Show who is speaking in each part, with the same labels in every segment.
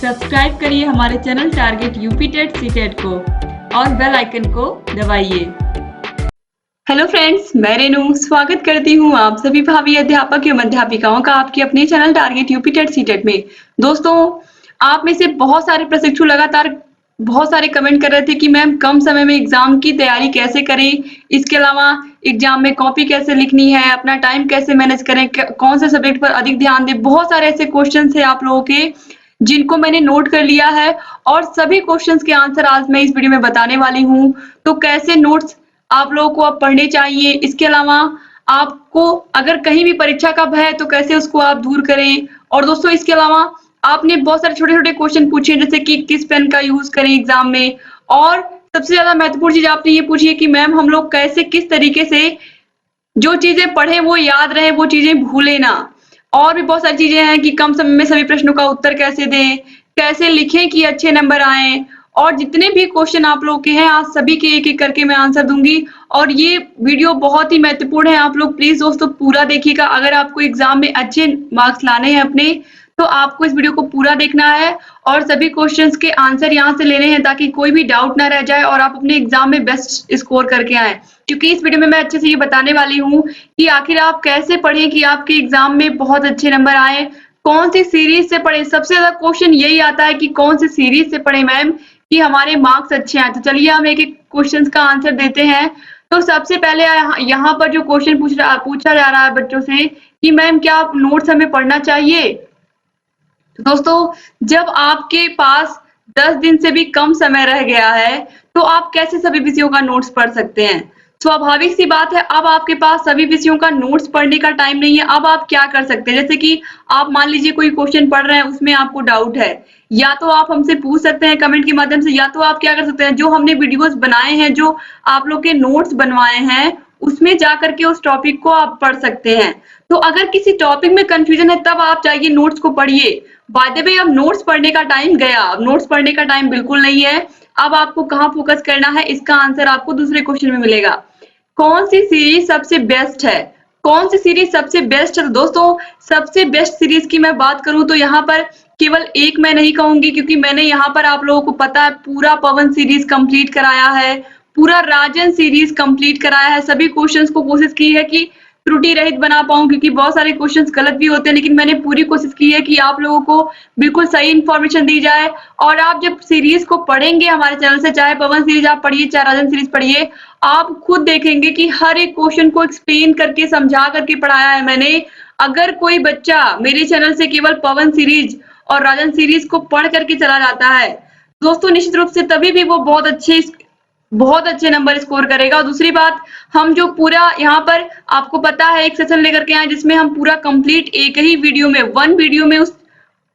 Speaker 1: Subscribe करिए हमारे channel target UP TET CTET को और बेल आइकन को दबाइए। हेलो फ्रेंड्स, मैं रेनू स्वागत करती हूँ आप सभी भावी अध्यापक एवं अध्यापिकाओं का आपके अपने channel target UP TET CTET में। दोस्तों, आप में से बहुत सारे प्रशिक्षु लगातार बहुत सारे कमेंट कर रहे थे कि मैम कम समय में एग्जाम की तैयारी कैसे करें, इसके अलावा एग्जाम में कॉपी कैसे लिखनी है, अपना टाइम कैसे मैनेज करें, कौन से सब्जेक्ट पर अधिक ध्यान दें। बहुत सारे ऐसे क्वेश्चन थे आप लोगों के जिनको मैंने नोट कर लिया है और सभी क्वेश्चंस के आंसर आज मैं इस वीडियो में बताने वाली हूँ। तो कैसे नोट्स आप लोगों को अब पढ़ने चाहिए, इसके अलावा आपको अगर कहीं भी परीक्षा का भय है तो कैसे उसको आप दूर करें। और दोस्तों, इसके अलावा आपने बहुत सारे छोटे छोटे क्वेश्चन पूछे जैसे कि किस पेन का यूज करें एग्जाम में, और सबसे ज्यादा महत्वपूर्ण चीज आपने ये पूछी है कि मैम हम लोग कैसे किस तरीके से जो चीजें पढ़े वो याद रहे, वो चीजें भूले ना। और भी बहुत सारी चीजें हैं कि कम समय में सभी प्रश्नों का उत्तर कैसे दें, कैसे लिखें कि अच्छे नंबर आए, और जितने भी क्वेश्चन आप लोग के हैं आज सभी के एक एक करके मैं आंसर दूंगी। और ये वीडियो बहुत ही महत्वपूर्ण है, आप लोग प्लीज दोस्तों पूरा देखिएगा। अगर आपको एग्जाम में अच्छे मार्क्स लाने हैं अपने, तो आपको इस वीडियो को पूरा देखना है और सभी क्वेश्चंस के आंसर यहाँ से लेने हैं ताकि कोई भी डाउट ना रह जाए और आप अपने एग्जाम में बेस्ट स्कोर करके आए। क्योंकि इस वीडियो में मैं अच्छे से ये बताने वाली हूँ कि आखिर आप कैसे पढ़ें कि आपके एग्जाम में बहुत अच्छे नंबर आए, कौन सी सीरीज से पढ़ें। सबसे ज्यादा क्वेश्चन यही आता है कि कौन सी सीरीज से पढ़ें मैम कि हमारे मार्क्स अच्छे आए। तो चलिए हम एक एक क्वेश्चन का आंसर देते हैं। तो सबसे पहले यहाँ पर जो क्वेश्चन पूछा जा रहा है बच्चों से कि मैम क्या आप नोट्स हमें पढ़ना चाहिए। तो दोस्तों, जब आपके पास 10 दिन से भी कम समय रह गया है तो आप कैसे सभी विषयों का नोट्स पढ़ सकते हैं। स्वाभाविक सी बात है, अब आपके पास सभी विषयों का नोट्स पढ़ने का टाइम नहीं है। अब आप क्या कर सकते हैं, जैसे कि आप मान लीजिए कोई क्वेश्चन पढ़ रहे हैं, उसमें आपको डाउट है, या तो आप हमसे पूछ सकते हैं कमेंट के माध्यम से, या तो आप क्या कर सकते हैं, जो हमने वीडियोस बनाए हैं, जो आप लोग के नोट्स बनवाए हैं, उसमें जाकर के उस टॉपिक को आप पढ़ सकते हैं। तो अगर किसी टॉपिक में कंफ्यूजन है तब आप जाइए नोट्स को पढ़िए। बाय द वे, अब नोट्स पढ़ने का टाइम गया, अब नोट्स पढ़ने का टाइम बिल्कुल नहीं है। अब आपको कहाँ फोकस करना है, इसका आंसर आपको दूसरे क्वेश्चन में मिलेगा। कौन सी सीरीज सबसे बेस्ट है, कौन सी सीरीज सबसे बेस्ट है। तो दोस्तों, सबसे बेस्ट सीरीज की मैं बात करूं तो यहाँ पर केवल एक मैं नहीं कहूंगी, क्योंकि मैंने यहाँ पर आप लोगों को पता है पूरा पवन सीरीज कंप्लीट कराया है, पूरा राजन सीरीज कंप्लीट कराया है। सभी क्वेश्चंस को कोशिश की है कि त्रुटि रहित बना पाऊं, क्योंकि बहुत सारे क्वेश्चंस गलत भी होते हैं, लेकिन मैंने पूरी कोशिश की है कि आप लोगों को बिल्कुल सही इंफॉर्मेशन दी जाए। और आप जब सीरीज को पढ़ेंगे हमारे चैनल से, चाहे पवन सीरीज आप पढ़िए चाहे राजन सीरीज पढ़िए, आप खुद देखेंगे कि हर एक क्वेश्चन को एक्सप्लेन करके समझा करके पढ़ाया है मैंने। अगर कोई बच्चा मेरे चैनल से केवल पवन सीरीज और राजन सीरीज को पढ़ करके चला जाता है दोस्तों, निश्चित रूप से तभी भी वो बहुत अच्छे नंबर स्कोर करेगा। और दूसरी बात, हम जो पूरा यहाँ पर आपको पता है एक सेशन लेकर के आए जिसमें हम पूरा कंप्लीट एक ही वीडियो में, वन वीडियो में उस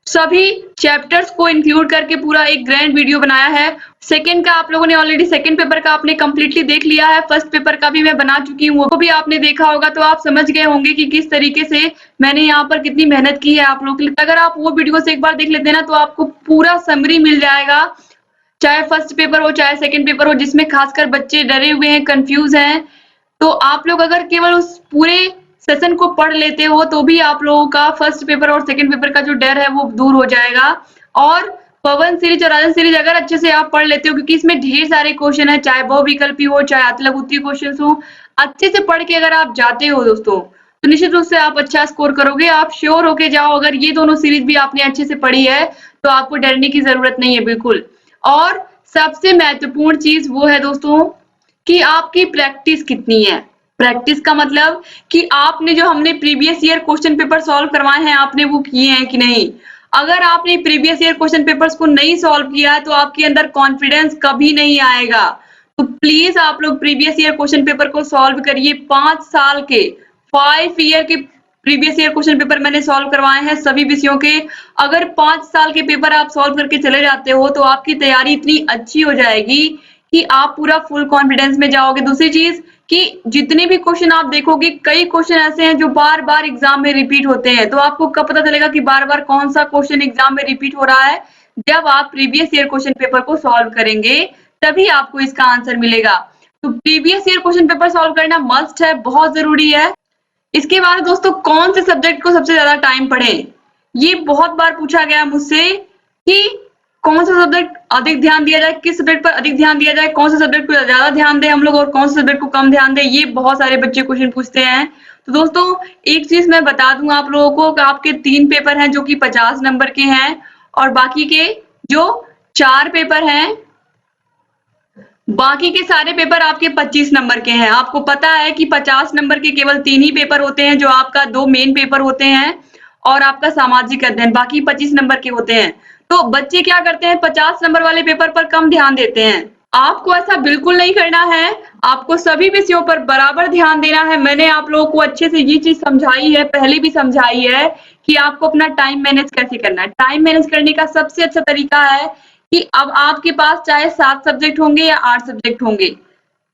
Speaker 1: सभी चैप्टर्स को इंक्लूड करके पूरा एक ग्रैंड वीडियो बनाया है। सेकंड का आप लोगों ने ऑलरेडी सेकंड पेपर का आपने कंप्लीटली देख लिया है, फर्स्ट पेपर का भी मैं बना चुकी हूँ, वो भी आपने देखा होगा। तो आप समझ गए होंगे कि किस तरीके से मैंने यहाँ पर कितनी मेहनत की है आप लोगों के लिए। अगर आप वो वीडियो से एक बार देख लेते हैं ना तो आपको पूरा समरी मिल जाएगा, चाहे फर्स्ट पेपर हो चाहे सेकंड पेपर हो, जिसमें खासकर बच्चे डरे हुए हैं, कंफ्यूज हैं। तो आप लोग अगर केवल उस पूरे सेशन को पढ़ लेते हो तो भी आप लोगों का फर्स्ट पेपर और सेकंड पेपर का जो डर है वो दूर हो जाएगा। और पवन सीरीज और राजन सीरीज अगर अच्छे से आप पढ़ लेते हो, क्योंकि इसमें ढेर सारे क्वेश्चन है, चाहे बहुविकल्पी हो चाहे अतिलघुत्तीय क्वेश्चन हो, अच्छे से पढ़ के अगर आप जाते हो दोस्तों तो निश्चित रूप से आप अच्छा स्कोर करोगे। आप श्योर होके जाओ, अगर ये दोनों सीरीज भी आपने अच्छे से पढ़ी है तो आपको डरने की जरूरत नहीं है बिल्कुल। और सबसे महत्वपूर्ण चीज वो है दोस्तों कि आपकी प्रैक्टिस कितनी है। प्रैक्टिस का मतलब कि आपने जो हमने previous year question paper solve करवाए हैं आपने वो किए हैं कि नहीं। अगर आपने प्रीवियस ईयर क्वेश्चन पेपर्स को नहीं सॉल्व किया है तो आपके अंदर कॉन्फिडेंस कभी नहीं आएगा। तो प्लीज आप लोग प्रीवियस ईयर क्वेश्चन पेपर को सॉल्व करिए। 5 साल के 5 ईयर के प्रीवियस ईयर क्वेश्चन पेपर मैंने सॉल्व करवाए हैं सभी विषयों के। अगर 5 साल के पेपर आप सॉल्व करके चले जाते हो तो आपकी तैयारी इतनी अच्छी हो जाएगी कि आप पूरा फुल कॉन्फिडेंस में जाओगे। दूसरी चीज कि जितने भी क्वेश्चन आप देखोगे, कई क्वेश्चन ऐसे हैं जो बार बार एग्जाम में रिपीट होते हैं। तो आपको कब पता चलेगा कि बार बार कौन सा क्वेश्चन एग्जाम में रिपीट हो रहा है, जब आप प्रीवियस ईयर क्वेश्चन पेपर को सॉल्व करेंगे तभी आपको इसका आंसर मिलेगा। तो previous year question paper solve करना मस्ट है, बहुत जरूरी है। इसके बाद दोस्तों, कौन से सब्जेक्ट को सबसे ज्यादा टाइम पढ़ें, ये बहुत बार पूछा गया मुझसे कि कौन सा सब्जेक्ट अधिक ध्यान दिया जाए, किस सब्जेक्ट पर अधिक ध्यान दिया जाए, कौन से सब्जेक्ट पर ज्यादा ध्यान दें हम लोग और कौन से सब्जेक्ट को कम ध्यान दें, ये बहुत सारे बच्चे क्वेश्चन पूछते हैं। तो दोस्तों एक चीज मैं बता दूं आप लोगों को कि आपके 3 पेपर हैं जो कि 50 नंबर के हैं और बाकी के जो 4 पेपर हैं, बाकी के सारे पेपर आपके 25 नंबर के हैं। आपको पता है कि 50 नंबर के केवल 3 ही पेपर होते हैं जो आपका 2 मेन पेपर होते हैं और आपका सामाजिक अध्ययन, बाकी 25 नंबर के होते हैं। तो बच्चे क्या करते हैं, 50 नंबर वाले पेपर पर कम ध्यान देते हैं। आपको ऐसा बिल्कुल नहीं करना है, आपको सभी विषयों पर बराबर ध्यान देना है। मैंने आप लोगों को अच्छे से ये चीज समझाई है, पहले भी समझाई है कि आपको अपना टाइम मैनेज कैसे करना है। टाइम मैनेज करने का सबसे अच्छा तरीका है कि अब आपके पास चाहे 7 सब्जेक्ट होंगे या 8 सब्जेक्ट होंगे,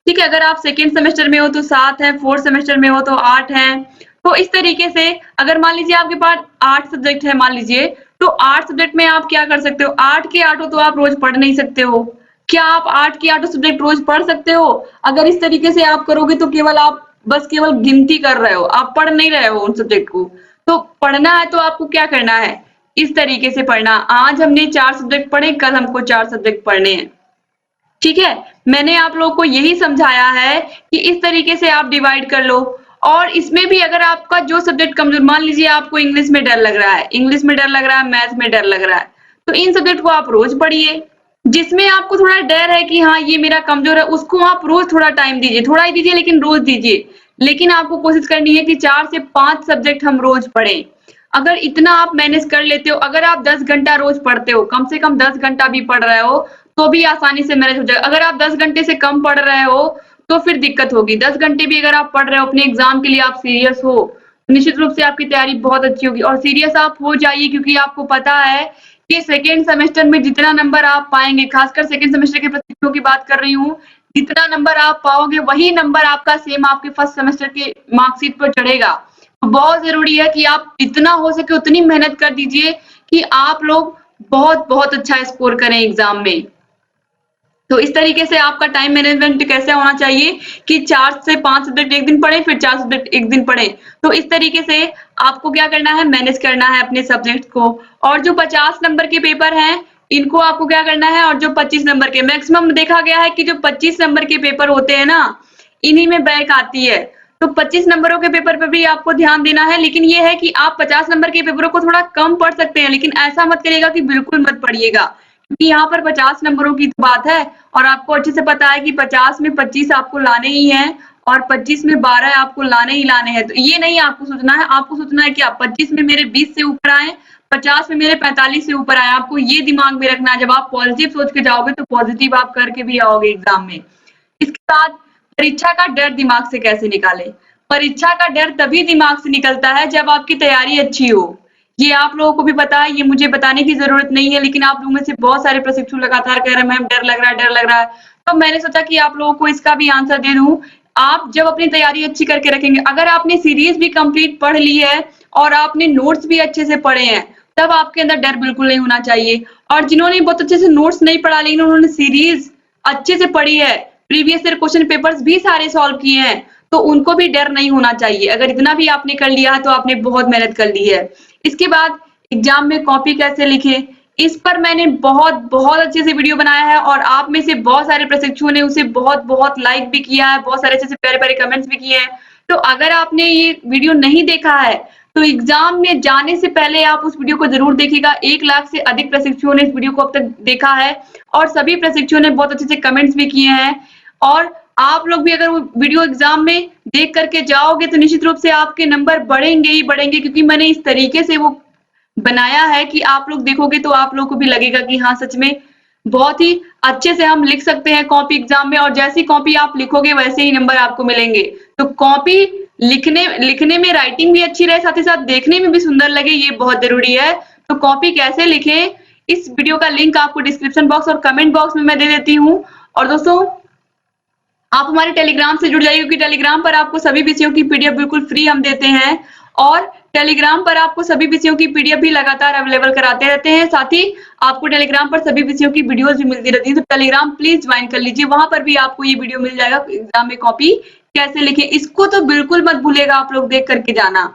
Speaker 1: ठीक है। अगर आप सेकेंड सेमेस्टर में हो तो 7 है, फोर्थ सेमेस्टर में हो तो 8 है। तो इस तरीके से अगर मान लीजिए आपके पास 8 सब्जेक्ट है मान लीजिए, तो 8 सब्जेक्ट में आप क्या कर सकते हो, 8 के 8 तो आप रोज पढ़ नहीं सकते हो। क्या आप 8 के 8 सब्जेक्ट रोज पढ़ सकते हो? अगर इस तरीके से आप करोगे तो केवल आप बस केवल गिनती कर रहे हो, आप पढ़ नहीं रहे हो उन सब्जेक्ट को। तो पढ़ना है तो आपको क्या करना है, इस तरीके से पढ़ना। आज हमने 4 सब्जेक्ट पढ़े, कल हमको 4 सब्जेक्ट पढ़ने हैं, ठीक है। मैंने आप लोगों को यही समझाया है कि इस तरीके से आप डिवाइड कर लो। और इसमें भी अगर आपका जो सब्जेक्ट कमजोर, मान लीजिए आपको इंग्लिश में डर लग रहा है, इंग्लिश में डर लग रहा है, मैथ में डर लग रहा है, तो इन सब्जेक्ट को आप रोज पढ़िए। जिसमें आपको थोड़ा डर है कि हाँ ये मेरा कमजोर है, उसको आप रोज थोड़ा टाइम दीजिए, थोड़ा ही दीजिए लेकिन रोज दीजिए। लेकिन आपको कोशिश करनी है कि 4 से 5 सब्जेक्ट हम रोज पढ़ें। अगर इतना आप मैनेज कर लेते हो, अगर आप 10 घंटा रोज पढ़ते हो, कम से कम 10 घंटा भी पढ़ रहे हो तो भी आसानी से मैनेज हो जाएगा। अगर आप 10 घंटे से कम पढ़ रहे हो तो फिर दिक्कत होगी। 10 घंटे भी अगर आप पढ़ रहे हो, अपने एग्जाम के लिए आप सीरियस हो, तो निश्चित रूप से आपकी तैयारी बहुत अच्छी होगी। और सीरियस आप हो जाइए क्योंकि आपको पता है कि सेकेंड सेमेस्टर में जितना नंबर आप पाएंगे, खासकर सेकेंड सेमेस्टर के प्रतिशतों की बात कर रही हूँ, जितना नंबर आप पाओगे वही नंबर आपका सेम आपके फर्स्ट सेमेस्टर के मार्कशीट पर चढ़ेगा। तो बहुत जरूरी है कि आप जितना हो सके उतनी मेहनत कर दीजिए कि आप लोग बहुत बहुत अच्छा स्कोर करें एग्जाम में। तो इस तरीके से आपका टाइम मैनेजमेंट कैसे होना चाहिए कि 4 से 5 सब्जेक्ट एक दिन पढ़े, फिर 4 सब्जेक्ट एक दिन पढ़े। तो इस तरीके से आपको क्या करना है, मैनेज करना है अपने सब्जेक्ट को। और जो 50 नंबर के पेपर हैं इनको आपको क्या करना है, और जो 25 नंबर के, मैक्सिमम देखा गया है कि जो 25 नंबर के पेपर होते हैं ना, इन्हीं में बैक आती है। तो 25 नंबरों के पेपर पर भी आपको ध्यान देना है। लेकिन ये है कि आप 50 नंबर के पेपरों को थोड़ा कम पढ़ सकते हैं, लेकिन ऐसा मत करिएगा कि बिल्कुल मत पढ़िएगा, क्योंकि यहाँ पर 50 नंबरों की बात है और आपको अच्छे से पता है कि 50 में 25 आपको लाने ही हैं और 25 में 12 आपको लाने ही लाने हैं। तो ये नहीं आपको सोचना है, आपको सोचना है कि आप 25 में मेरे 20 से ऊपर आए, 50 में मेरे 45 से ऊपर आए। आपको ये दिमाग में रखना है। जब आप पॉजिटिव सोच के जाओगे तो पॉजिटिव आप करके भी आओगे एग्जाम में। इसके साथ परीक्षा का डर दिमाग से कैसे निकालें। परीक्षा का डर तभी दिमाग से निकलता है जब आपकी तैयारी अच्छी हो। ये आप लोगों को भी पता है, ये मुझे बताने की जरूरत नहीं है, लेकिन आप लोगों में से बहुत सारे प्रशिक्षु लगातार कह रहे हैं मैम डर लग रहा है, डर लग रहा है। तो मैंने सोचा कि आप लोगों को इसका भी आंसर दे दूं। आप जब अपनी तैयारी अच्छी करके रखेंगे, अगर आपने सीरीज भी कंप्लीट पढ़ ली है और आपने नोट्स भी अच्छे से पढ़े हैं, तब आपके अंदर डर बिल्कुल नहीं होना चाहिए। और जिन्होंने बहुत अच्छे से नोट्स नहीं पढ़ा लेकिन उन्होंने सीरीज अच्छे से पढ़ी है, प्रीवियस ईयर क्वेश्चन पेपर्स भी सारे सॉल्व किए हैं, तो उनको भी डर नहीं होना चाहिए। अगर इतना भी आपने कर लिया है तो आपने बहुत मेहनत कर ली है। इसके बाद एग्जाम में कॉपी कैसे लिखें, इस पर मैंने बहुत बहुत अच्छे से वीडियो बनाया है और आप में से बहुत सारे प्रशिक्षुओं ने उसे बहुत बहुत लाइक भी किया है, बहुत सारे अच्छे से प्यारे प्यारे कमेंट्स भी किए हैं। तो अगर आपने ये वीडियो नहीं देखा है तो एग्जाम में जाने से पहले आप उस वीडियो को जरूर देखिएगा। 1 लाख से अधिक प्रशिक्षुओं ने इस वीडियो को अब तक देखा है और सभी प्रशिक्षुओं ने बहुत अच्छे से कमेंट्स भी किए हैं। और आप लोग भी अगर वो वीडियो एग्जाम में देख करके जाओगे तो निश्चित रूप से आपके नंबर बढ़ेंगे ही बढ़ेंगे, क्योंकि मैंने इस तरीके से वो बनाया है कि आप लोग देखोगे तो आप लोग को भी लगेगा कि हाँ सच में बहुत ही अच्छे से हम लिख सकते हैं कॉपी एग्जाम में। और जैसी कॉपी आप लिखोगे वैसे ही नंबर आपको मिलेंगे। तो कॉपी लिखने में राइटिंग भी अच्छी रहे, साथ ही साथ देखने में भी सुंदर लगे, ये बहुत जरूरी है। तो कॉपी कैसे लिखें, इस वीडियो का लिंक आपको डिस्क्रिप्शन बॉक्स और कमेंट बॉक्स में मैं दे देती हूँ। और दोस्तों आप हमारे टेलीग्राम से जुड़ जाइए, क्योंकि टेलीग्राम पर आपको सभी विषयों की पीडीएफ बिल्कुल फ्री हम देते हैं और टेलीग्राम पर आपको सभी विषयों की पीडीएफ भी लगातार अवेलेबल कराते रहते हैं। साथ ही आपको टेलीग्राम पर सभी विषयों की वीडियोस भी मिलती रहती है। तो टेलीग्राम प्लीज ज्वाइन कर लीजिए, वहां पर भी आपको ये वीडियो मिल जाएगा एग्जाम में कॉपी कैसे लिखें। इसको तो बिल्कुल मत भूलिएगा आप लोग देख करके जाना।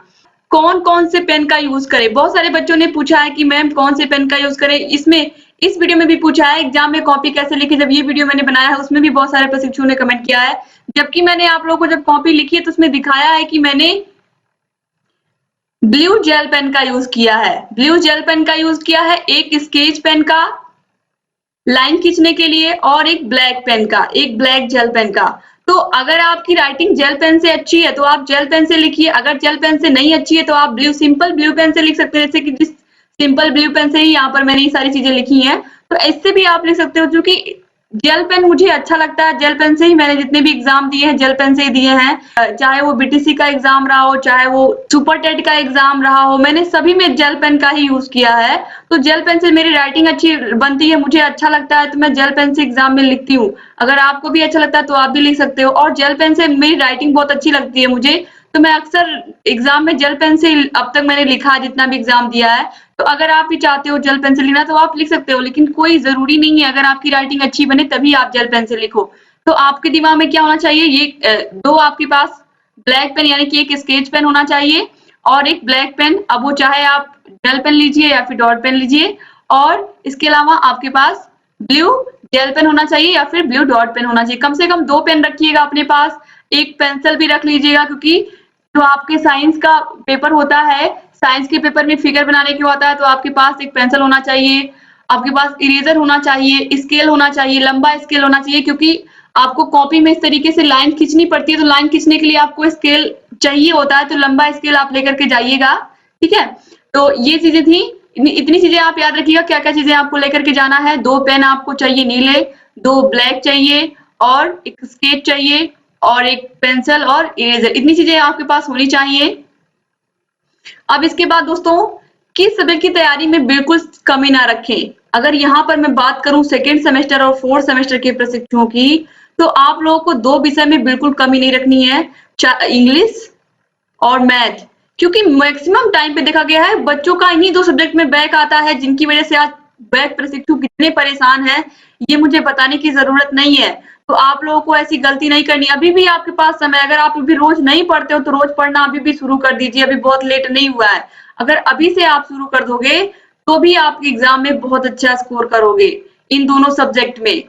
Speaker 1: कौन कौन से पेन का यूज करें, बहुत सारे बच्चों ने पूछा है कि मैम कौन से पेन का यूज करें। इसमें इस वीडियो में भी पूछा है एग्जाम में कॉपी कैसे लिखी। जब ये वीडियो मैंने बनाया है उसमें भी बहुत सारे प्रशिक्षुओं ने कमेंट किया है, जबकि मैंने आप लोगों को जब कॉपी लिखी है तो उसमें दिखाया है कि मैंने ब्लू जेल पेन का यूज किया है। ब्लू जेल पेन का यूज किया है, एक स्केच पेन का लाइन खींचने के लिए और एक ब्लैक जेल पेन का। तो अगर आपकी राइटिंग जेल पेन से अच्छी है तो आप जेल पेन से लिखिए, अगर जेल पेन से नहीं अच्छी है तो आप सिंपल ब्लू पेन से लिख सकते हैं, जैसे कि जिस सिंपल ब्लू पेन से ही यहाँ पर मैंने ये सारी चीजें लिखी हैं, तो इससे भी आप लिख सकते हो। क्योंकि जेल पेन मुझे अच्छा लगता है, जेल पेन से ही मैंने जितने भी एग्जाम दिए हैं जेल पेन से ही दिए हैं, चाहे वो बीटीसी का एग्जाम रहा हो, चाहे वो सुपर टेट का एग्जाम रहा हो, मैंने सभी में जेल पेन का ही यूज किया है। तो जेल पेन से मेरी राइटिंग अच्छी बनती है, मुझे अच्छा लगता है, तो मैं जेल पेन से एग्जाम में लिखती हूँ। अगर आपको भी अच्छा लगता है तो आप भी लिख सकते हो। और जेल पेन से मेरी राइटिंग बहुत अच्छी लगती है मुझे, तो मैं अक्सर एग्जाम में जेल पेन से अब तक मैंने लिखा है जितना भी एग्जाम दिया है। तो अगर आप भी चाहते हो जेल पेन से लिखना तो आप लिख सकते हो, लेकिन कोई जरूरी नहीं है, अगर आपकी राइटिंग अच्छी बने तभी आप जेल पेन से लिखो। तो आपके दिमाग में क्या होना चाहिए, ये दो आपके पास ब्लैक पेन यानी कि एक स्केच पेन होना चाहिए और एक ब्लैक पेन। अब वो चाहे आप जेल पेन लीजिए या फिर डॉट पेन लीजिए, और इसके अलावा आपके पास ब्लू जेल पेन होना चाहिए या फिर ब्लू डॉट पेन होना चाहिए। कम से कम 2 पेन रखिएगा अपने पास, एक पेंसिल भी रख लीजिएगा, क्योंकि जो आपके साइंस का पेपर होता है, साइंस के पेपर में फिगर बनाने के होता है, तो आपके पास एक पेंसिल होना चाहिए, आपके पास इरेजर होना चाहिए, स्केल होना चाहिए, लंबा स्केल होना चाहिए, क्योंकि आपको कॉपी में इस तरीके से लाइन खींचनी पड़ती है, तो लाइन खींचने के लिए आपको स्केल चाहिए होता है, तो लंबा स्केल आप लेकर के जाइएगा। ठीक है, तो ये चीजें थी, इतनी चीजें आप याद रखिएगा क्या क्या चीजें आपको लेकर के जाना है। 2 पेन आपको चाहिए नीले, 2 ब्लैक चाहिए और एक स्केच चाहिए और एक पेंसिल और इरेजर, इतनी चीजें आपके पास होनी चाहिए। अब इसके बाद दोस्तों, किस सब्जेक्ट की तैयारी में बिल्कुल कमी ना रखें। अगर यहाँ पर मैं बात करूं सेकेंड सेमेस्टर और 4th सेमेस्टर के प्रशिक्षुओं की, तो आप लोगों को 2 विषय में बिल्कुल कमी नहीं रखनी है, इंग्लिश और मैथ, क्योंकि मैक्सिमम टाइम पे देखा गया है बच्चों का इन्हीं 2 सब्जेक्ट में बैक आता है, जिनकी वजह से आज बैक प्रशिक्षु कितने परेशान हैं ये मुझे बताने की जरूरत नहीं है। तो आप लोगों को ऐसी गलती नहीं करनी, अभी भी आपके पास समय, अगर आप अभी रोज नहीं पढ़ते हो तो रोज पढ़ना अभी भी शुरू कर दीजिए, अभी बहुत लेट नहीं हुआ है। अगर अभी से आप शुरू कर दोगे तो भी आप एग्जाम में बहुत अच्छा स्कोर करोगे इन दोनों सब्जेक्ट में।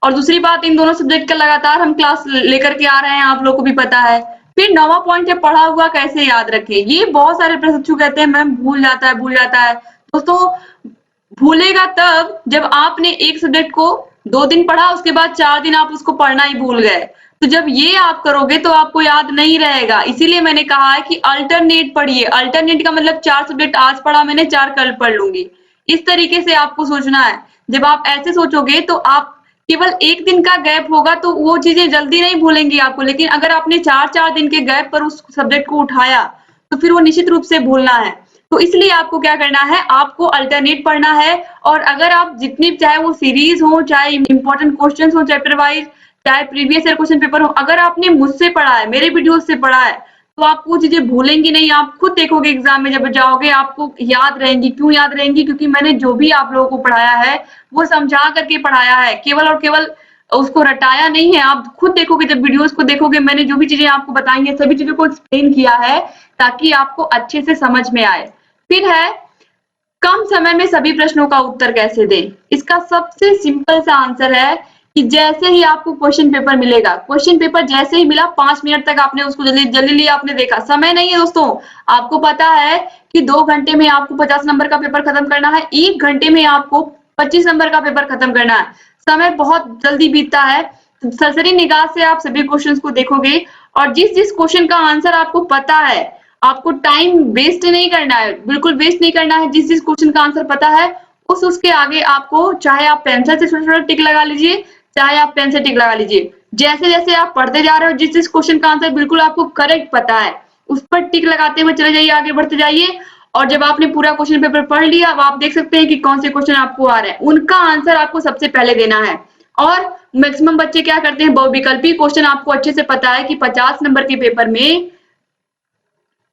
Speaker 1: और दूसरी बात, इन दोनों सब्जेक्ट का लगातार हम क्लास लेकर के आ रहे हैं, आप लोगों को भी पता है। फिर 9वां पॉइंट है, पढ़ा हुआ कैसे याद रखें। ये बहुत सारे प्रशिक्षु कहते हैं मैम भूल जाता है। दोस्तों, भूलेगा तब जब आपने एक सब्जेक्ट को 2 दिन पढ़ा, उसके बाद 4 दिन आप उसको पढ़ना ही भूल गए। तो जब ये आप करोगे तो आपको याद नहीं रहेगा। इसीलिए मैंने कहा है कि अल्टरनेट पढ़िए। अल्टरनेट का मतलब 4 सब्जेक्ट आज पढ़ा मैंने, 4 कल पढ़ लूंगी, इस तरीके से आपको सोचना है। जब आप ऐसे सोचोगे तो आप केवल 1 दिन का गैप होगा तो वो चीजें जल्दी नहीं भूलेंगी आपको, लेकिन अगर आपने 4-4 दिन के गैप पर उस सब्जेक्ट को उठाया तो फिर वो निश्चित रूप से भूलना है। तो इसलिए आपको क्या करना है, आपको अल्टरनेट पढ़ना है। और अगर आप जितनी, चाहे वो सीरीज हो, चाहे इंपॉर्टेंट क्वेश्चंस हो चैप्टर वाइज, चाहे प्रीवियस ईयर क्वेश्चन पेपर हो, अगर आपने मुझसे पढ़ा है, मेरे वीडियो से पढ़ा है, तो आप वो चीजें भूलेंगी नहीं। आप खुद देखोगे एग्जाम में जब जाओगे आपको याद रहेंगी। क्यों याद रहेंगी? क्योंकि मैंने जो भी आप लोगों को पढ़ाया है वो समझा करके पढ़ाया है, केवल और केवल उसको रटाया नहीं है। आप खुद देखोगे, जब वीडियोस को देखोगे, मैंने जो भी चीजें आपको बताई है सभी चीजों को एक्सप्लेन किया है ताकि आपको अच्छे से समझ में आए। फिर है, कम समय में सभी प्रश्नों का उत्तर कैसे दें। इसका सबसे सिंपल सा आंसर है कि जैसे ही आपको क्वेश्चन पेपर मिलेगा, क्वेश्चन पेपर जैसे ही मिला 5 मिनट तक आपने उसको जल्दी आपने देखा। समय नहीं है दोस्तों, आपको पता है कि 2 घंटे में आपको 50 नंबर का पेपर खत्म करना है, 1 घंटे में आपको 25 नंबर का पेपर खत्म करना है। समय बहुत जल्दी बीतता है। सरसरी निगाह से आप सभी क्वेश्चंस को देखोगे और जिस क्वेश्चन का आंसर आपको पता है, आपको टाइम वेस्ट नहीं करना है, बिल्कुल वेस्ट नहीं करना है। जिस क्वेश्चन का आंसर पता है उसके आगे आपको, चाहे आप पेंसिल से छोटा-छोटा टिक लगा लीजिए, चाहे आप पेन से टिक लगा लीजिए। जैसे-जैसे आप पढ़ते जा रहे हो, जिस क्वेश्चन का आंसर बिल्कुल आपको करेक्ट पता है, उस पर टिक लगाते हुए चले जाइए, आगे बढ़ते जाइए। और जब आपने पूरा क्वेश्चन पेपर पढ़ लिया, अब आप देख सकते हैं कि कौन से क्वेश्चन आपको आ रहे हैं, उनका आंसर आपको सबसे पहले देना है। और मैक्सिमम बच्चे क्या करते हैं, बहुविकल्पी क्वेश्चन आपको अच्छे से पता है कि 50 नंबर के पेपर में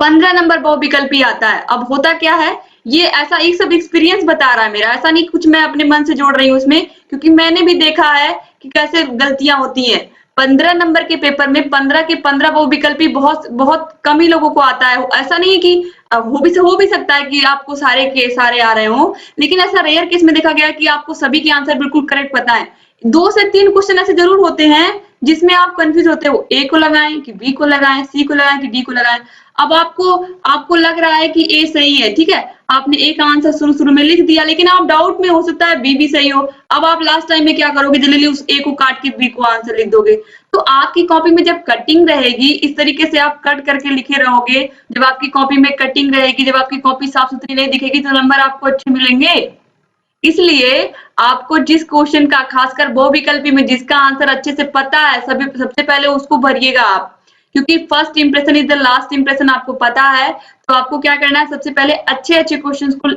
Speaker 1: 15 नंबर बहुविकल्पी आता है। अब होता क्या है, ये ऐसा एक सब एक्सपीरियंस बता रहा है मेरा, ऐसा नहीं कुछ मैं अपने मन से जोड़ रही हूँ इसमें, क्योंकि मैंने भी देखा है कि कैसे गलतियां होती हैं। 15 नंबर के पेपर में 15 के 15 बहुविकल्पी बहुत बहुत कम ही लोगों को आता है। ऐसा नहीं है कि अब हो भी सकता है कि आपको सारे के सारे आ रहे हों, लेकिन ऐसा रेयर केस में देखा गया है कि आपको सभी के आंसर बिल्कुल करेक्ट पता है। 2 से 3 क्वेश्चन ऐसे ज़रूर होते हैं जिसमें आप कन्फ्यूज़ होते हो, ए को लगाएँ कि बी को लगाएँ, सी को लगाएँ कि डी को लगाएँ। अब आपको आपको लग रहा है कि ए सही है, ठीक है? आपने ए का आंसर शुरू-शुरू में लिख दिया, लेकिन आप डाउट में हो सकता है बी भी सही हो। अब आप लास्ट टाइम में क्या करोगे, जल्दी-जल्दी उस ए को काट के बी को आंसर लिख दोगे। तो आपकी कॉपी में जब कटिंग रहेगी, इस तरीके से आप कट करके लिखे रहोगे, जब आपकी कॉपी में कटिंग रहेगी, जब आपकी कॉपी साफ-सुथरी नहीं दिखेगी, तो नंबर आपको अच्छे मिलेंगे। इसलिए आपको जिस क्वेश्चन का, खासकर बहुविकल्पी में जिसका आंसर अच्छे से पता है, सबसे पहले उसको भरिएगा आप, क्योंकि first impression is the last impression आपको पता है। तो आपको क्या करना है, सबसे पहले अच्छे-अच्छे क्वेश्चंस को,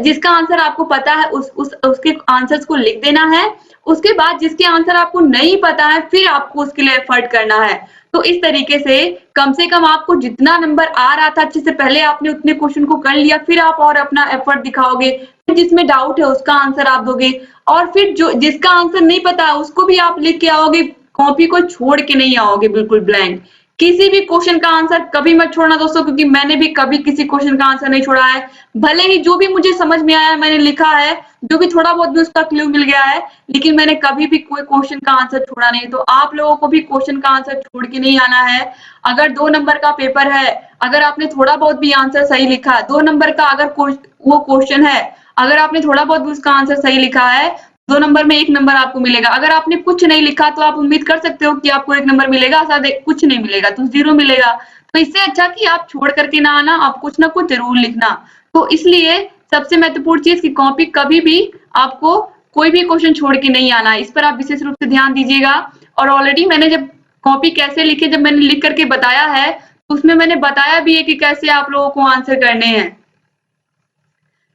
Speaker 1: जिसका आंसर आपको पता है उसके आंसर्स को लिख देना है। उसके बाद जिसके आंसर आपको नहीं पता है, फिर आपको उसके लिए एफर्ट करना है। तो इस तरीके से कम आपको जितना नंबर आ रहा था अच्छे से, पहले आपने उतने क्वेश्चन को कर लिया, फिर आप और अपना एफर्ट दिखाओगे। जिसमें डाउट है उसका आंसर आप दोगे, और फिर जो जिसका आंसर नहीं पता है उसको भी आप लिख के आओगे, कॉपी को छोड़ के नहीं आओगे बिल्कुल ब्लैंक। किसी भी क्वेश्चन का आंसर कभी मत छोड़ना दोस्तों, क्योंकि मैंने भी कभी किसी क्वेश्चन का आंसर नहीं छोड़ा है। भले ही जो भी मुझे समझ में आया मैंने लिखा है, जो भी थोड़ा बहुत भी उसका क्लू मिल गया है, लेकिन मैंने कभी भी कोई क्वेश्चन का आंसर छोड़ा नहीं। तो आप लोगों को भी क्वेश्चन का आंसर छोड़ के नहीं आना है। अगर 2 नंबर का पेपर है, अगर आपने थोड़ा बहुत भी आंसर सही लिखा है, 2 नंबर का अगर वो क्वेश्चन है, अगर आपने थोड़ा बहुत भी उसका आंसर सही लिखा है, 2 नंबर में 1 नंबर आपको मिलेगा। अगर आपने कुछ नहीं लिखा तो आप उम्मीद कर सकते हो कि आपको 1 नंबर मिलेगा, शायद कुछ नहीं मिलेगा तो 0 मिलेगा। तो इससे अच्छा कि आप छोड़ करके ना आना, आप कुछ ना कुछ ज़रूर लिखना। तो इसलिए सबसे महत्वपूर्ण चीज़ कि कॉपी कभी भी आपको कोई भी क्वेश्चन छोड़ के नहीं आना है। इस पर आप विशेष रूप से ध्यान दीजिएगा। और ऑलरेडी मैंने जब कॉपी कैसे लिखे, जब मैंने लिख करके बताया है, तो उसमें मैंने बताया भी है कि कैसे आप लोगों को आंसर करने हैं।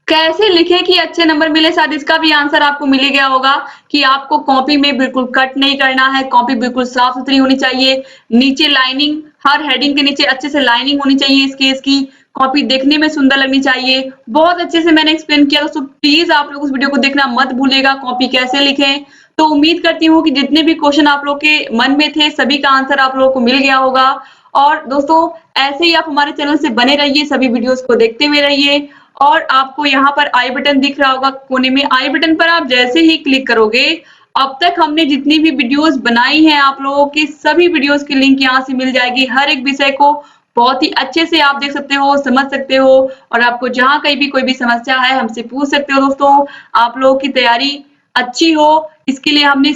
Speaker 1: कैसे लिखें कि अच्छे नंबर मिले, शायद इसका भी आंसर आपको मिल ही गया होगा कि आपको कॉपी में बिल्कुल कट नहीं करना है, कॉपी बिल्कुल साफ-सुथरी होनी चाहिए, नीचे लाइनिंग, हर हेडिंग के नीचे अच्छे से लाइनिंग होनी चाहिए इस केस की, कॉपी देखने में सुंदर लगनी चाहिए। बहुत अच्छे से मैंने एक्सप्लेन किया दोस्तों, प्लीज़ आप लोग उस वीडियो को देखना मत भूलिएगा, कॉपी कैसे लिखें। तो उम्मीद करती हूँ कि जितने भी क्वेश्चन आप लोग के मन में थे, सभी का आंसर आप लोगों को मिल गया होगा। और दोस्तों ऐसे ही आप हमारे चैनल से बने रहिए, सभी वीडियोज़ को देखते हुए रहिए। और आपको यहाँ पर आई बटन दिख रहा होगा कोने में, आई बटन पर आप जैसे ही क्लिक करोगे, अब तक हमने जितनी भी वीडियोस बनाई हैं आप लोगों की, सभी वीडियोस की लिंक यहाँ से मिल जाएगी। हर एक विषय को बहुत ही अच्छे से आप देख सकते हो, समझ सकते हो, और आपको जहाँ कहीं भी कोई भी समस्या है हमसे पूछ सकते हो दोस्तों। आप लोगों की तैयारी अच्छी हो, इसके लिए हमने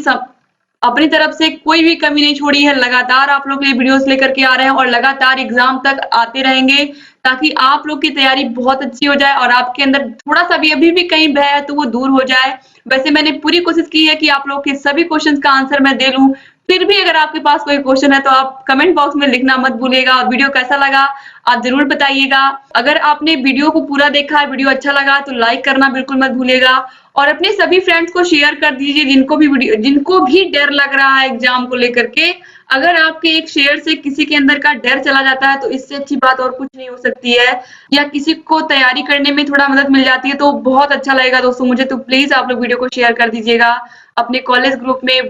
Speaker 1: अपनी तरफ से कोई भी कमी नहीं छोड़ी है। लगातार आप लोग के लिए वीडियोस लेकर के आ रहे हैं और लगातार एग्जाम तक आते रहेंगे, ताकि आप लोग की तैयारी बहुत अच्छी हो जाए और आपके अंदर थोड़ा-सा भी अभी भी कहीं भय है तो वो दूर हो जाए। वैसे मैंने पूरी कोशिश की है कि आप लोग के सभी क्वेश्चंस का आंसर मैं दे लूँ। फिर भी अगर आपके पास कोई क्वेश्चन है तो आप कमेंट बॉक्स में लिखना मत भूलिएगा, और वीडियो कैसा लगा आप ज़रूर बताइएगा। अगर आपने वीडियो को पूरा देखा है, वीडियो अच्छा लगा तो लाइक करना बिल्कुल मत भूलिएगा, और अपने सभी फ्रेंड्स को शेयर कर दीजिए जिनको भी डर लग रहा है एग्जाम को लेकर के। अगर आपके एक शेयर से किसी के अंदर का डर चला जाता है तो इससे अच्छी बात और कुछ नहीं हो सकती है, या किसी को तैयारी करने में थोड़ा मदद मिल जाती है तो बहुत अच्छा लगेगा दोस्तों मुझे। तो प्लीज आप लोग वीडियो को शेयर कर दीजिएगा अपने कॉलेज ग्रुप में,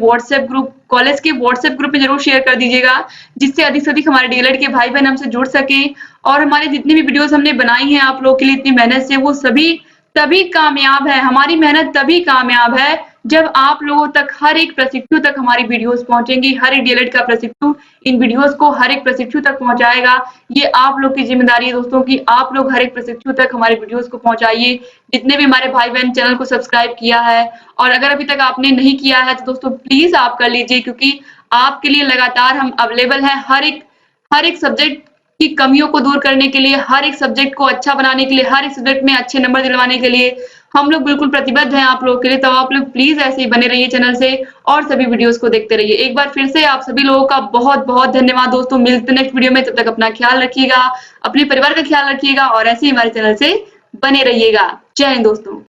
Speaker 1: कॉलेज के व्हाट्सएप ग्रुप में जरूर शेयर कर दीजिएगा, जिससे अधिक से अधिक हमारे डीएलएड के भाई बहन हमसे जुड़ सके। और हमारे जितनी भी वीडियोस हमने बनाई हैं आप लोगों के लिए इतनी मेहनत से, वो सभी तभी कामयाब है, हमारी मेहनत तभी कामयाब है जब आप लोगों तक, हर एक प्रशिक्षु तक हमारी वीडियोस पहुंचेंगी। हर एक डीएलएड का प्रशिक्षु इन वीडियोस को हर एक प्रशिक्षु तक पहुंचाएगा। ये आप लोग की जिम्मेदारी है दोस्तों कि आप लोग हर एक प्रशिक्षु तक हमारी वीडियोस को पहुंचाइए। जितने भी हमारे भाई बहन चैनल को सब्सक्राइब किया है, और अगर अभी तक आपने नहीं किया है तो दोस्तों प्लीज आप कर लीजिए, क्योंकि आपके लिए लगातार हम अवेलेबल हैं हर एक सब्जेक्ट की कमियों को दूर करने के लिए, हर एक सब्जेक्ट को अच्छा बनाने के लिए, हर एक सब्जेक्ट में अच्छे नंबर दिलवाने के लिए हम लोग बिल्कुल प्रतिबद्ध हैं आप लोगों के लिए। तो आप लोग प्लीज ऐसे ही बने रहिए चैनल से और सभी वीडियोस को देखते रहिए। एक बार फिर से आप सभी लोगों का बहुत बहुत धन्यवाद दोस्तों। मिलते नेक्स्ट वीडियो में, तब तक अपना ख्याल रखिएगा, अपने परिवार का ख्याल रखिएगा और ऐसे ही हमारे चैनल से बने रहिएगा। जय हिंद दोस्तों।